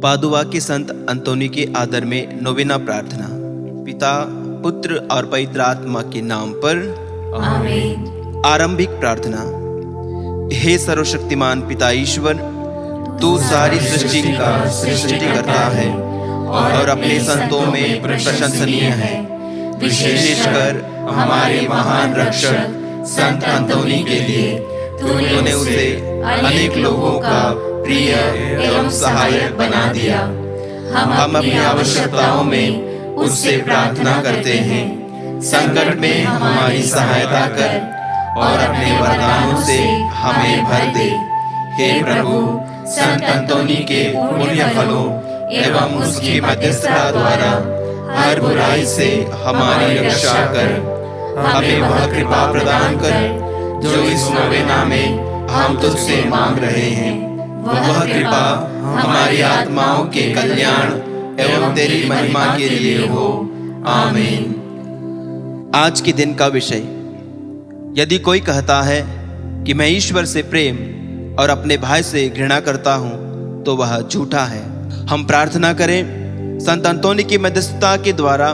Padua के संत अंतोनी के आदर में नोवेना प्रार्थना। पिता, पुत्र और पवित्र आत्मा के नाम पर आमीन। आरंभिक प्रार्थना। हे सर्वशक्तिमान पिता ईश्वर, तू सारी सृष्टि का सृष्टिकर्ता है और अपने संतों में प्रशंसनीय है। विशेषकर हमारे महान रक्षक संत अंतोनी के लिए तूने उसे अनेक लोगों का प्रिय एवं सहायक बना दिया। हम अपनी आवश्यकताओं में उससे प्रार्थना करते हैं। संकट में हमारी सहायता कर और अपने वरदानों से हमें भर दे। हे प्रभु, संत अंतोनी के पुण्य फलों एवं उसकी मध्यस्थता द्वारा हर बुराई से हमारी रक्षा कर। हमें वह कृपा प्रदान कर जो इस नोवेना में हम तुझसे मांग रहे हैं। वह कृपा हमारी आत्माओं के कल्याण एवं तेरी महिमा के लिए हो। आमीन। आज के दिन का विषय, यदि कोई कहता है कि मैं ईश्वर से प्रेम और अपने भाई से घृणा करता हूं तो वह झूठा है। हम प्रार्थना करें, संत अंतोनी की मध्यस्थता के द्वारा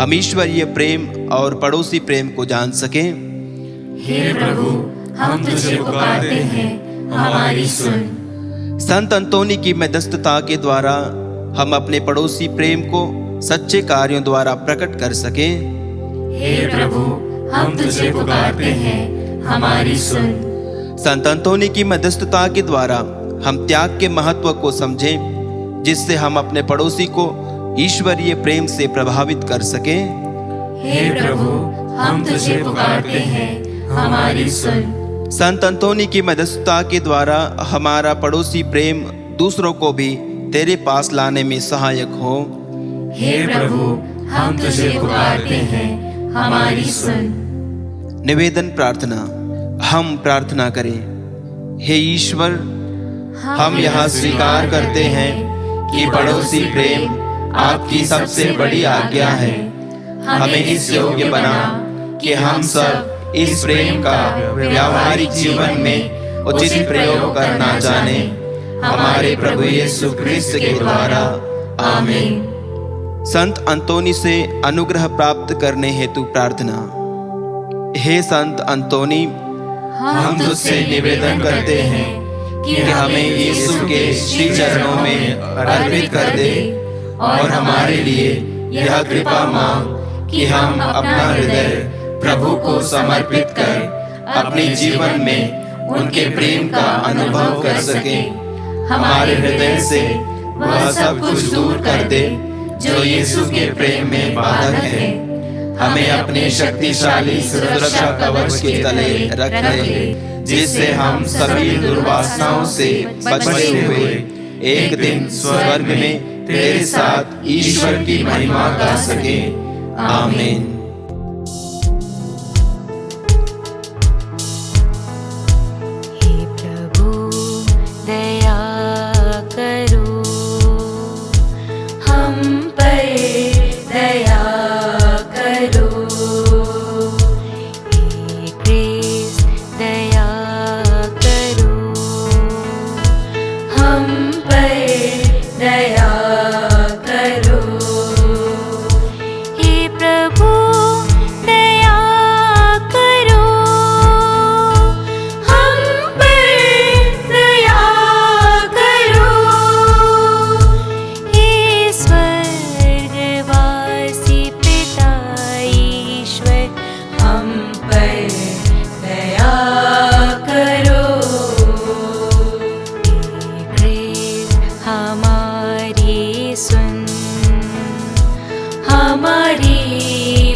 हम ईश्वरीय प्रेम और पड़ोसी प्रेम को जान सकें। हे प्रभु, हम तुझे पुकारते हैं, हमारी सुन। संत अंतोनी की मध्यस्थता के द्वारा हम अपने पड़ोसी प्रेम को सच्चे कार्यों द्वारा प्रकट कर सकें। हे प्रभु, हम तुझे पुकारते हैं, हमारी सुन। संत अंतोनी की मध्यस्थता के द्वारा हम त्याग के महत्व को समझें, जिससे हम अपने पड़ोसी को ईश्वरीय प्रेम से प्रभावित कर सकें। हे प्रभु, हम तुझे पुकारते हैं, हमारी सुन। संत अंतोनी की मध्यस्थता के द्वारा हमारा पड़ोसी प्रेम दूसरों को भी तेरे पास लाने में सहायक हो। हे प्रभु, हम तुझे पुकारते हैं, हमारी सुन। निवेदन प्रार्थना। हम प्रार्थना करें, हे ईश्वर, हम यहाँ स्वीकार करते हैं कि पड़ोसी प्रेम आपकी सबसे बड़ी आज्ञा है। हमें इस योग्य बना कि हम सब इस प्रेम का व्यावहारिक जीवन में उचित प्रयोग करना जाने। हमारे प्रभु यीशु ख्रिस्त के द्वारा। आमीन। संत अंतोनी से अनुग्रह प्राप्त करने हेतु प्रार्थना। हे संत अंतोनी, हम तुझसे निवेदन करते हैं कि हमें यीशु के श्री चरणों में अर्पित कर दे और हमारे लिए यह कृपा मांग कि हम अपना हृदय प्रभु को समर्पित कर अपने जीवन में उनके प्रेम का अनुभव कर सकें। हमारे हृदय से वह सब कुछ दूर कर दे जो यीशु के प्रेम में बाधक है। हमें अपने शक्तिशाली सुरक्षा कवच के तले रख ले, जिससे हम सभी दुर्वासनाओं से बचे हुए एक दिन स्वर्ग में तेरे साथ ईश्वर की महिमा कर सके। आमीन।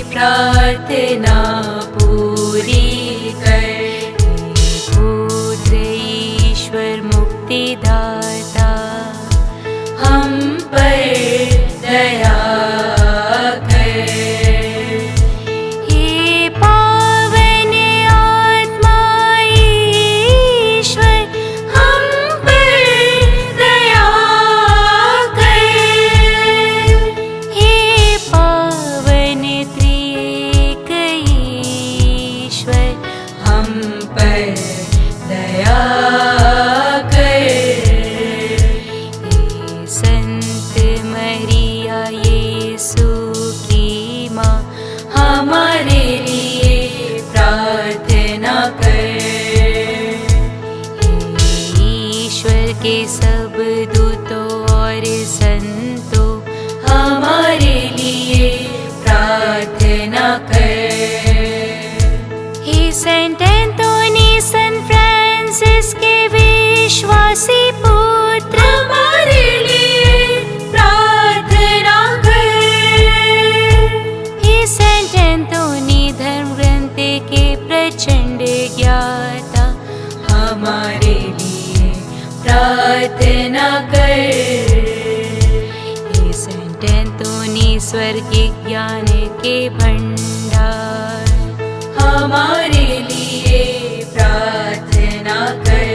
प्रार्थना पूरी कर। पुत्र ईश्वर मुक्तिदाता, हम पर दया कर। हे पावन आत्मा ईश्वर, हम पर दया कर। हे पावन त्रिएक विश्वासी पुत्र हमारे लिए प्रार्थना कर। हे सेंट एंथोनी धर्म ग्रंथ के प्रचंड ज्ञाता हमारे लिए प्रार्थना कर। हे सेंट एंथोनी स्वर्गीय ज्ञान के भंडार हमारे लिए प्रार्थना कर।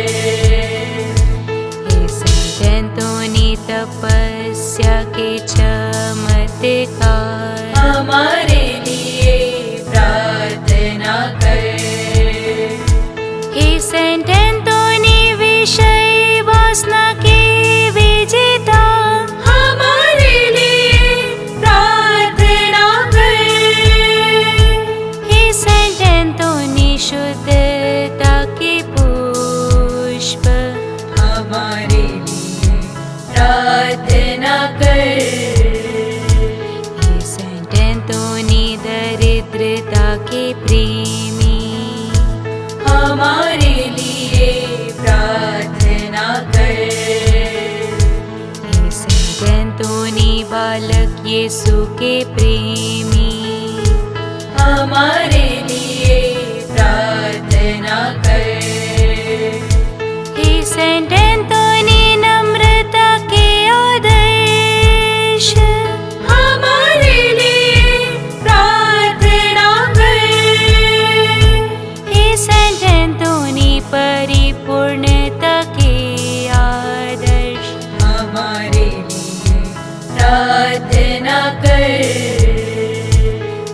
हे सेंट एंथोनी तपस्या के चमत्कार हमारे लिए प्रार्थना कर। हे सेंट एंथोनी विषय वासना के विजेता हमारे लिए प्रार्थना कर। हे सेंट एंथोनी शुद्धता के पुष्प हमारे लिए प्रार्थना कर। हे सेंट एंथोनी दरिद्रता के प्रेमी हमारे लिए प्रार्थना कर। हे सेंट एंथोनी बालक यीशु के प्रेमी हमारे लिए प्रार्थना कर। हे सेंट एंथोनी नम्रता के आदर्श हमारे लिए प्रार्थना कर। हे सेंट एंथोनी परिपूर्णता के आदर्श हमारे लिए प्रार्थना कर।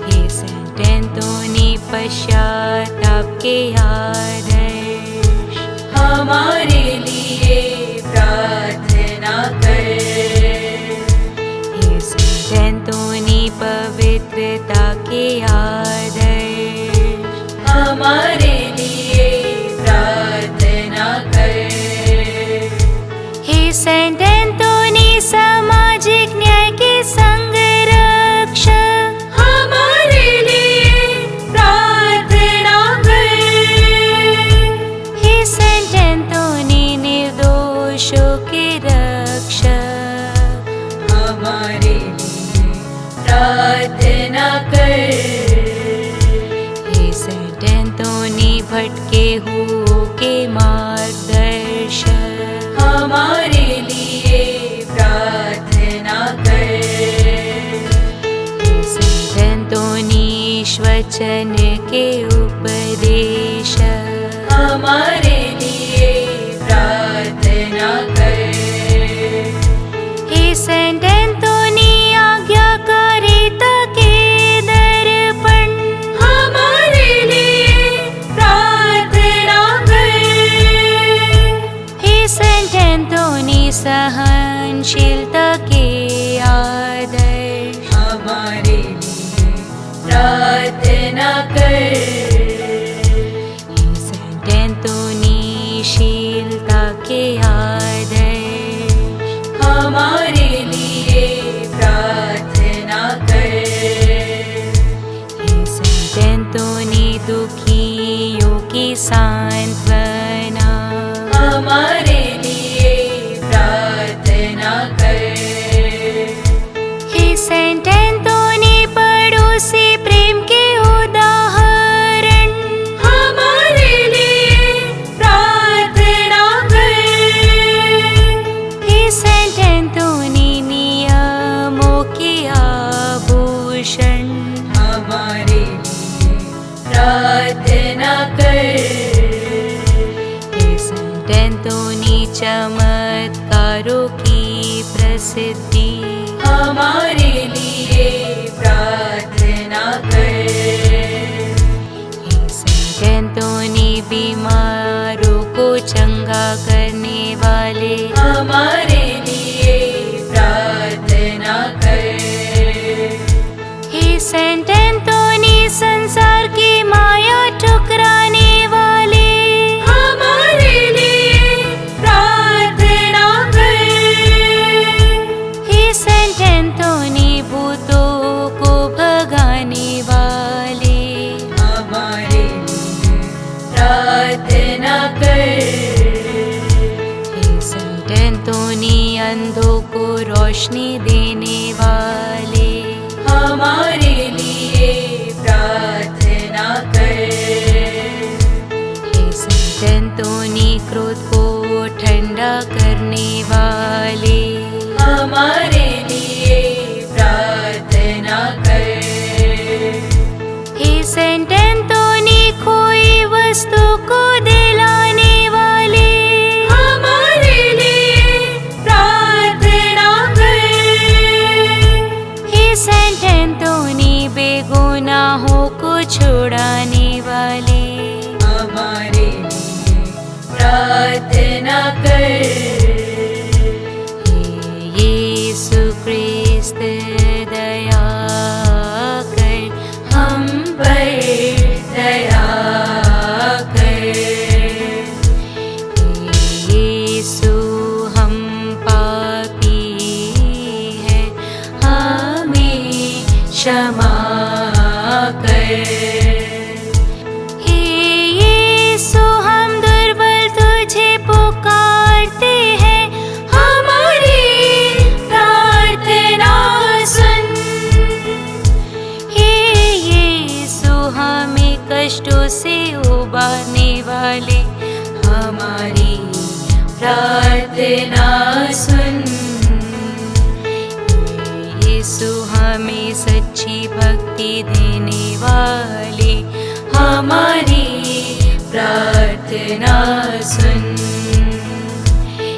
हे सेंट एंथोनी पश्चाताप के आदर्श हमारे लिए प्रार्थना कर। हे सेंट एंथोनी पवित्रता के आदर्श हमारे लिए प्रार्थना कर। हे सेंट एंथोनी सामाजिक न्याय के संरक्षक हमारे लिए प्रार्थना कर। हे सेंट एंथोनी निर्दोषों के रक्षक हमारे लिए प्रार्थना कर। हे सेंट एंथोनी भटके हुओं के मार्गदर्शक हमारे लिए प्रार्थना कर। हे सेंट एंथोनी वचन के उपदेशक हमारे लिए प्रार्थना कर। हे सेंट एंथोनी आज्ञाकारिता के दर्पण हमारे लिए प्रार्थना कर। हे सेंट एंथोनी सहनशीलता के आदर्श हमारे लिए प्रार्थना कर। हे सेंट एंथोनी शीलता के आदर्श हमारे लिए प्रार्थना कर। हे सेंट एंथोनी दुखियों की सांत्वना हमारे लिए प्रार्थना कर। हे सेंट एंथोनी पड़ोसी प्रेम के उदाहरण हमारे लिए प्रार्थना कर। हे सेंट एंथोनी नियमों के आभूषण हमारे लिए प्रार्थना कर। हे सेंट एंथोनी चमत्कारों की प्रसिद्धि हमारे लिए प्रार्थना कर। हे सेंट एंथोनी बीमारों को चंगा करने वाले हमारे लिए प्रार्थना कर। हे सेंट एंथोनी संसार की माया ठुकराने वाले हमारे लिए प्रार्थना कर। रोशनी देने वाले, हमारे लिए प्रार्थना कर। हे संत एंतोनी क्रोध को ठंडा करने वाले, हमारे लिए प्रार्थना कर। हे संत एंतोनी खोई वस्तु को दिलाने वाले, हमारे लिए प्रार्थना कर। हे संत एंतोनी बेगुनाहों को छुड़ाने वाले, हमारे लिए प्रार्थना कर। हे यीशु ख्रिस्त दया कर, हम पर दया कर। हे यीशु हम पापी हैं, हमें क्षमा कर। हे यीशु हम दुर्बल तुझे पुकारते हैं, हमारी प्रार्थना सुन। हे यीशु हमें कष्टों से उबारने वाले, हमारी प्रार्थना सुन। हे यीशु हमें सच्ची भक्ति देने वाले, हमारी प्रार्थना सुन। हे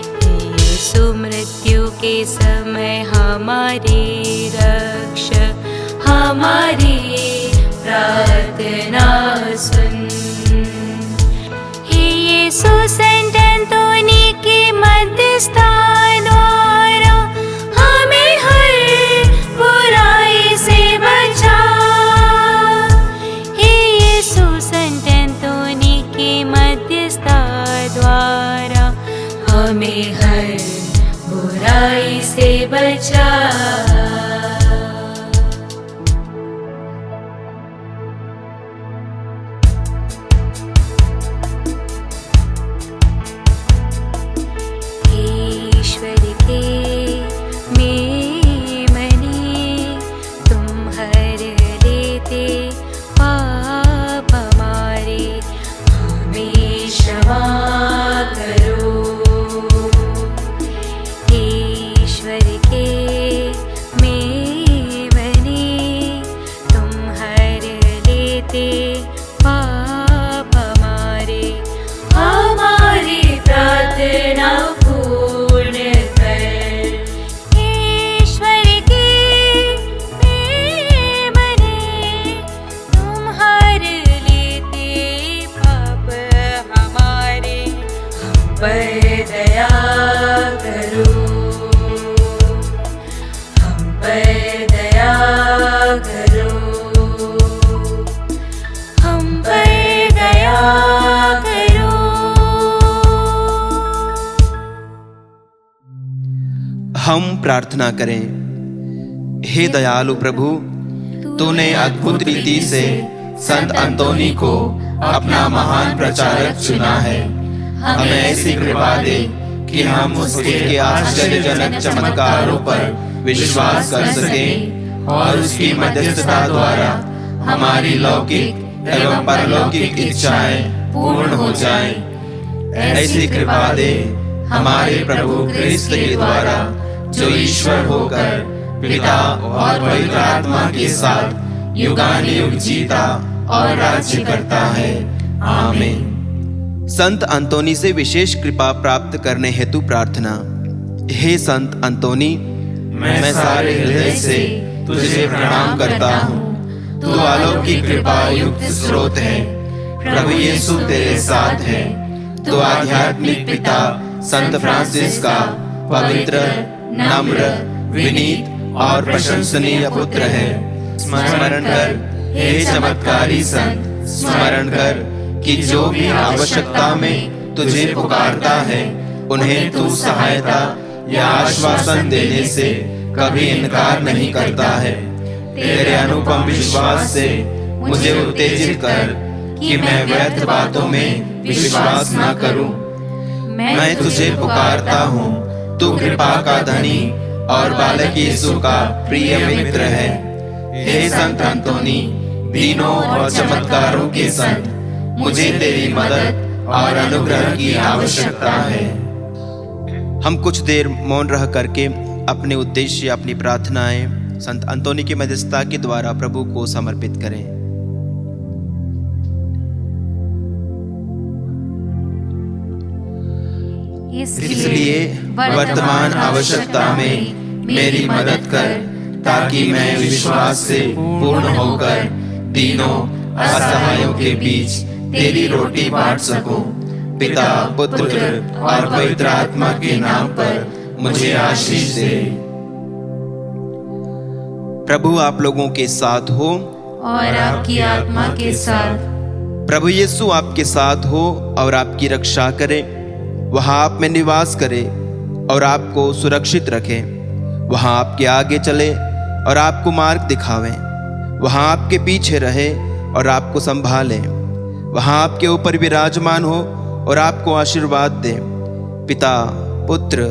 यीशु मृत्यु के समय हमारे रक्षक, हमारी प्रार्थना सुन। हे यीशु संत एंतोनी के मध्यस्थता द्वारा हमें हर बुराई से बचा। हे यीशु संत एंतोनी के मध्यस्थता द्वारा हमें हर बुराई से बचा। ईश्वर के मेमने तुम हर लेते पाप हमारे, हमें क्षमा करो। ईश्वर के मेमने तुम हर लेते पाप हमारे, हमारी प्रार्थना पूर्ण कर। ईश्वर के मेमने तुम हर लेते पाप हमारे, हम पर दया करो। हम पर दया करो। हम पर दया करो। हम प्रार्थना करें। हे दयालु प्रभु, तूने अद्भुत रीति से संत अंतोनी को अपना महान प्रचारक चुना है। हमें ऐसी कृपा दे कि हम उसके आश्चर्यजनक चमत्कारों पर विश्वास कर सकें और उसकी मध्यस्थता द्वारा हमारी लौकिक एवं परलौकिक इच्छाएं पूर्ण हो जाएं। ऐसी कृपा दे हमारे प्रभु क्रिस्त के द्वारा, जो ईश्वर होकर पिता और पवित्र आत्मा के साथ युगानुयुग जीता और राज्य करता है। आमीन। संत अंतोनी से विशेष कृपा प्राप्त करने हेतु प्रार्थना। हे संत अंतोनी, मैं सारे हृदय से तुझे प्रणाम करता हूँ। तू अलौकिक कृपा युक्त स्रोत है। प्रभु यीशु तेरे साथ है। तू आध्यात्मिक पिता संत फ्रांसिस का पवित्र, नम्र, विनीत और प्रशंसनीय पुत्र है। स्मरण कर हे चमत्कारी संत, स्मरण कर कि जो भी आवश्यकता में तुझे पुकारता है, उन्हें तू सहायता या आश्वासन देने से कभी इनकार नहीं करता है। तेरे अनुपम विश्वास से मुझे उत्तेजित कर कि मैं व्यर्थ बातों में विश्वास न करूं। मैं तुझे पुकारता हूँ, तू कृपा का धनी और बालक यीशु का प्रिय मित्र है। हे संत अंतोनी, दीनों और चमत्कारों के संत, मुझे तेरी मदद और अनुग्रह की आवश्यकता है। हम कुछ देर मौन रह करके अपने उद्देश्य, अपनी प्रार्थनाएं संत अंतोनी की मध्यस्थता के द्वारा प्रभु को समर्पित करें। इसलिए वर्तमान आवश्यकता में मेरी मदद कर, ताकि मैं विश्वास से पूर्ण होकर दीनों असहायों के बीच तेरी रोटी बांट सकूं। पिता, पुत्र और पवित्र आत्मा के नाम पर मुझे आशीष दे। प्रभु आप लोगों के साथ हो और आपकी आत्मा के साथ। प्रभु यीशु आपके साथ हो और आपकी रक्षा करे। वहां आप में निवास करे और आपको सुरक्षित रखे। वहां आपके आगे चले और आपको मार्ग दिखावे। वहां आपके पीछे रहे और आपको संभाले। वहां आपके ऊपर विराजमान हो और आपको आशीर्वाद दे। पिता, पुत्र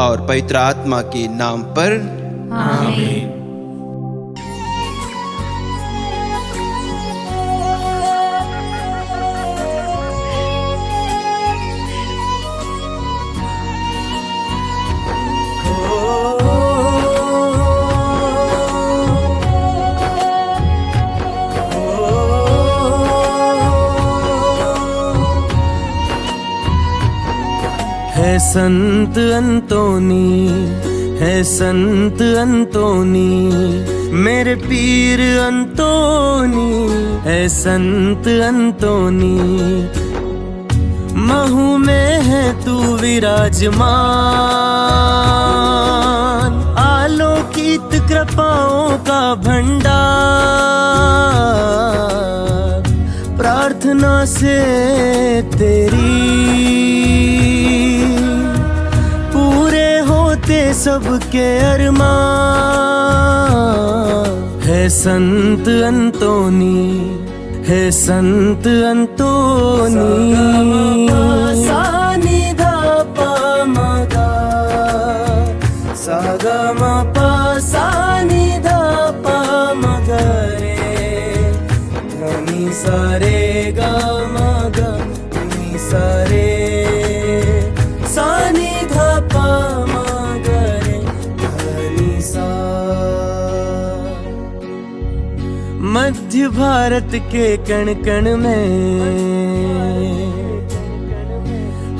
और पवित्र आत्मा के नाम पर आमीन। है संत अंतोनी, है संत अंतोनी, मेरे पीर अंतोनी, है संत अंतोनी। महू में है तू विराजमान, आलोकित कृपाओं का भंडार। प्रार्थना से तेरी सबके अरमान। है संत अंतोनी, है संत अंतोनी। सा नि धा पा म गा, सा गा म पा, सा नि धा पा म ग रे, ध नि सा रे गा म ग, नि सा रे, सा नि धा पा म। मध्य भारत के कण कण में,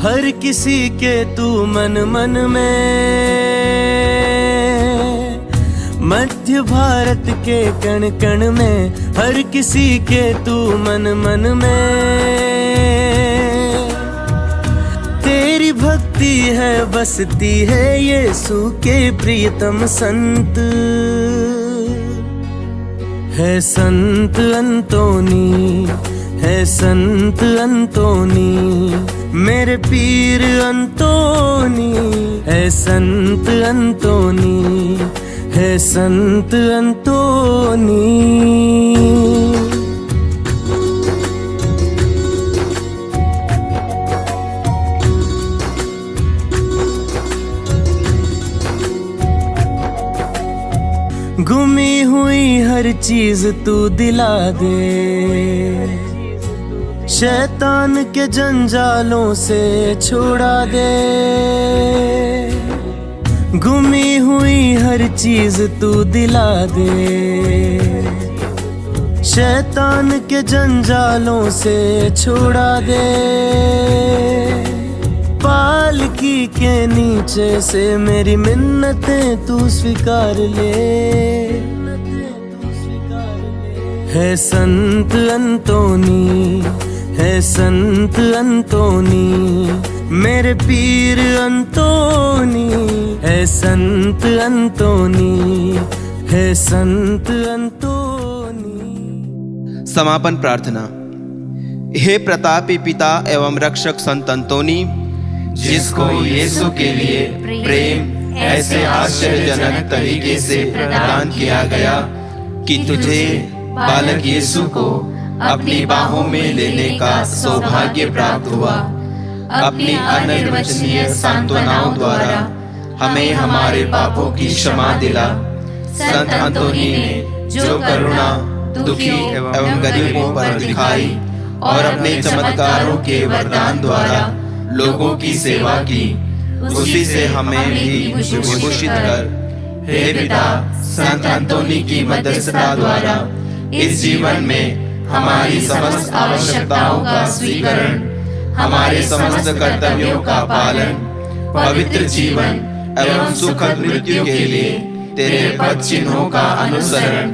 हर किसी के तू मन मन में। मध्य भारत के कण कण में, हर किसी के तू मन मन में। तेरी भक्ति है बसती है यीशु के प्रियतम संत। है संत अंतोनी, है संत अंतोनी, मेरे पीर अंतोनी। है संत अंतोनी, है संत अंतोनी। गुमी हुई हर चीज तू दिला दे, शैतान के जंजालों से छुड़ा दे। गुमी हुई हर चीज तू दिला दे, शैतान के जंजालों से छुड़ा दे। पालकी के नीचे से मेरी मिन्नतें तू स्वीकार ले। है संत अंतोनी, है संत अंतोनी, मेरे पीर अंतोनी। है संत अंतोनी, है संत अंतोनी। समापन प्रार्थना। हे प्रतापी पिता एवं रक्षक संत अंतोनी, जिसको यीशु के लिए प्रेम ऐसे आश्चर्यजनक तरीके से प्रदान किया गया कि तुझे बालक यीशु को अपनी बाहों में लेने का सौभाग्य प्राप्त हुआ। अपनी अनिर्वचनीय सांत्वनाओं द्वारा हमें हमारे पापों की क्षमा दिला। संत अंतोनी ने जो करुणा दुखी एवं गरीबों पर दिखाई और अपने चमत्कारों के वरदान द्वारा लोगों की सेवा की, उसी से हमें भी विभूषित कर। हे पिता, संत अंतोनी की मध्यस्थता द्वारा इस जीवन में हमारी समस्त आवश्यकताओं का स्वीकरण, हमारे समस्त कर्तव्यों का पालन, पवित्र जीवन एवं सुखद मृत्यु के लिए तेरे पद चिन्हों का अनुसरण,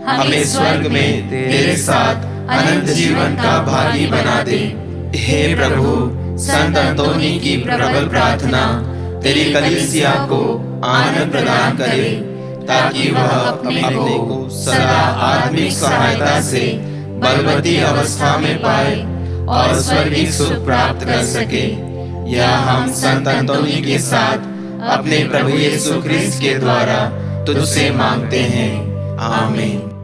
हमें स्वर्ग में तेरे साथ अनंत जीवन का भागी बना दे। हे प्रभु, संत अंतोनी की प्रबल प्रार्थना तेरी कलीसिया को आनंद प्रदान करे, ताकि वह अपने को सदा आत्मिक सहायता से बलवती अवस्था में पाए और स्वर्गीय सुख प्राप्त कर सके। यह हम संत अंतोनी के साथ अपने प्रभु यीशु ख्रिस्त के द्वारा तुझसे मांगते हैं। आमीन।